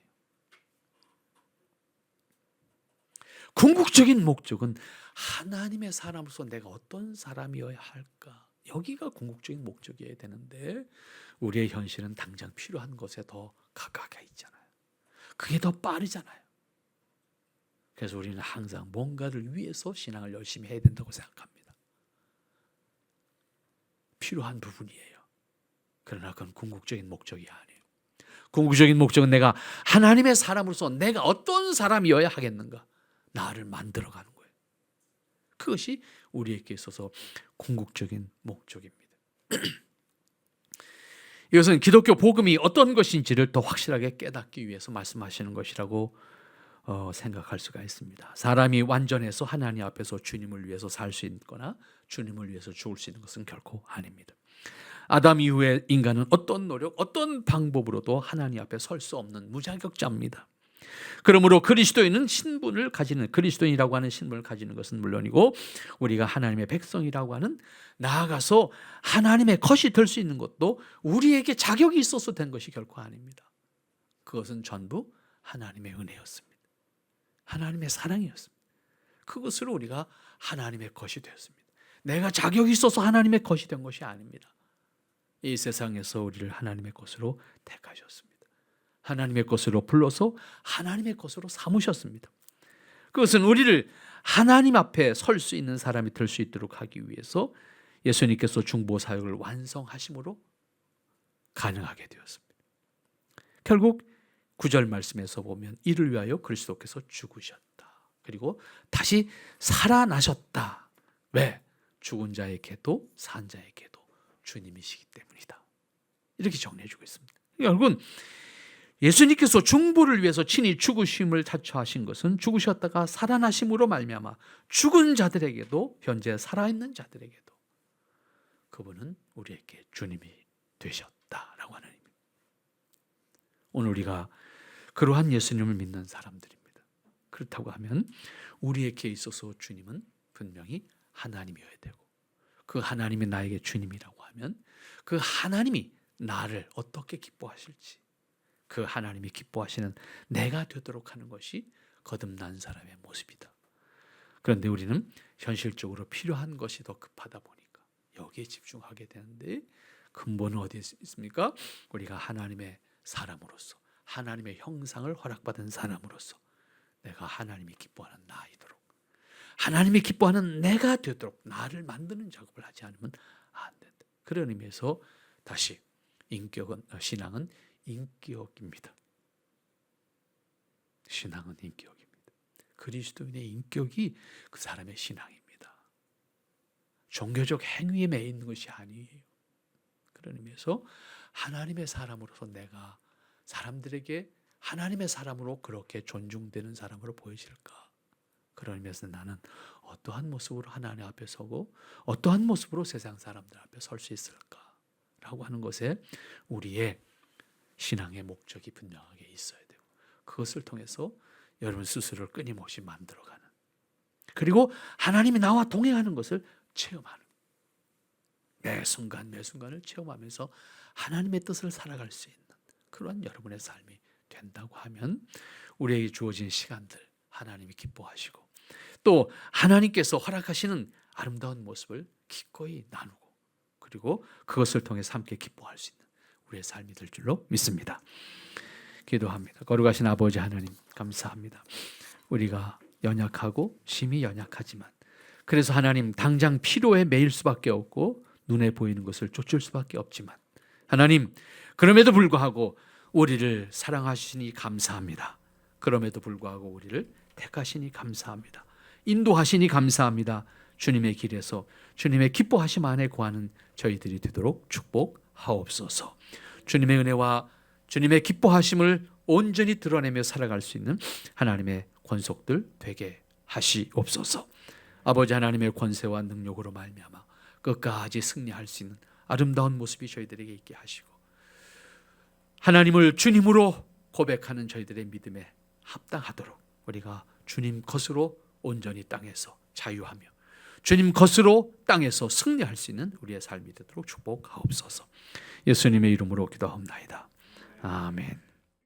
궁극적인 목적은 하나님의 사람으로서 내가 어떤 사람이어야 할까? 여기가 궁극적인 목적이어야 되는데, 우리의 현실은 당장 필요한 것에 더 가까이 있잖아요. 그게 더 빠르잖아요. 그래서 우리는 항상 뭔가를 위해서 신앙을 열심히 해야 된다고 생각합니다. 필요한 부분이에요. 그러나 그건 궁극적인 목적이 아니에요. 궁극적인 목적은 내가 하나님의 사람으로서 내가 어떤 사람이어야 하겠는가? 나를 만들어가는 거예요. 그것이 우리에게 있어서 궁극적인 목적입니다. 이것은 기독교 복음이 어떤 것인지를 더 확실하게 깨닫기 위해서 말씀하시는 것이라고 생각할 수가 있습니다. 사람이 완전해서 하나님 앞에서 주님을 위해서 살 수 있거나 주님을 위해서 죽을 수 있는 것은 결코 아닙니다. 아담 이후에 인간은 어떤 노력, 어떤 방법으로도 하나님 앞에 설 수 없는 무자격자입니다. 그러므로 그리스도인은 신분을 가지는, 그리스도인이라고 하는 신분을 가지는 것은 물론이고, 우리가 하나님의 백성이라고 하는, 나아가서 하나님의 것이 될 수 있는 것도 우리에게 자격이 있어서 된 것이 결코 아닙니다. 그것은 전부 하나님의 은혜였습니다. 하나님의 사랑이었습니다. 그것으로 우리가 하나님의 것이 되었습니다. 내가 자격이 있어서 하나님의 것이 된 것이 아닙니다. 이 세상에서 우리를 하나님의 것으로 택하셨습니다. 하나님의 것으로 불러서 하나님의 것으로 삼으셨습니다. 그것은 우리를 하나님 앞에 설 수 있는 사람이 될 수 있도록 하기 위해서 예수님께서 중보 사역을 완성하심으로 가능하게 되었습니다. 결국 9절 말씀에서 보면 이를 위하여 그리스도께서 죽으셨다. 그리고 다시 살아나셨다. 왜? 죽은 자에게도 산 자에게도 주님이시기 때문이다. 이렇게 정리해주고 있습니다. 여러분, 예수님께서 중보를 위해서 친히 죽으심을 자처하신 것은 죽으셨다가 살아나심으로 말미암아 죽은 자들에게도, 현재 살아있는 자들에게도 그분은 우리에게 주님이 되셨다라고 하는 의미입니다. 오늘 우리가 그러한 예수님을 믿는 사람들입니다. 그렇다고 하면 우리에게 있어서 주님은 분명히 하나님이어야 되고, 그 하나님이 나에게 주님이라고 하면 그 하나님이 나를 어떻게 기뻐하실지, 그 하나님이 기뻐하시는 내가 되도록 하는 것이 거듭난 사람의 모습이다. 그런데 우리는 현실적으로 필요한 것이 더 급하다 보니까 여기에 집중하게 되는데, 근본은 어디에 있습니까? 우리가 하나님의 사람으로서, 하나님의 형상을 허락받은 사람으로서 내가 하나님이 기뻐하는 나이도록, 하나님이 기뻐하는 내가 되도록 나를 만드는 작업을 하지 않으면 안 된다. 그런 의미에서 다시 신앙은 인격입니다. 신앙은 인격입니다. 그리스도인의 인격이 그 사람의 신앙입니다. 종교적 행위에 매여 있는 것이 아니에요. 그런 의미에서 하나님의 사람으로서 내가 사람들에게 하나님의 사람으로 그렇게 존중되는 사람으로 보여질까? 그런 의미에서 나는 어떠한 모습으로 하나님 앞에 서고 어떠한 모습으로 세상 사람들 앞에 설 수 있을까? 라고 하는 것에 우리의 신앙의 목적이 분명하게 있어야 되고, 그것을 통해서 여러분 스스로를 끊임없이 만들어가는, 그리고 하나님이 나와 동행하는 것을 체험하는, 매 순간 매 순간을 체험하면서 하나님의 뜻을 살아갈 수 있는 그런 여러분의 삶이 된다고 하면 우리에게 주어진 시간들 하나님이 기뻐하시고 또 하나님께서 허락하시는 아름다운 모습을 기꺼이 나누고 그리고 그것을 통해서 함께 기뻐할 수 있는 우리의 삶이 될 줄로 믿습니다. 기도합니다. 거룩하신 아버지 하나님 감사합니다. 우리가 연약하고 심히 연약하지만 그래서 하나님 당장 필요에 매일 수밖에 없고 눈에 보이는 것을 쫓을 수밖에 없지만 하나님 그럼에도 불구하고 우리를 사랑하시니 감사합니다. 그럼에도 불구하고 우리를 택하시니 감사합니다. 인도하시니 감사합니다. 주님의 길에서 주님의 기뻐하심 안에 구하는 저희들이 되도록 축복하옵소서. 주님의 은혜와 주님의 기뻐하심을 온전히 드러내며 살아갈 수 있는 하나님의 권속들 되게 하시옵소서. 아버지 하나님의 권세와 능력으로 말미암아 끝까지 승리할 수 있는 아름다운 모습이 저희들에게 있게 하시고 하나님을 주님으로 고백하는 저희들의 믿음에 합당하도록 우리가 주님 것으로 온전히 땅에서 자유하며 주님 것으로 땅에서 승리할 수 있는 우리의 삶이 되도록 축복하옵소서. 예수님의 이름으로 기도하옵나이다. 아멘.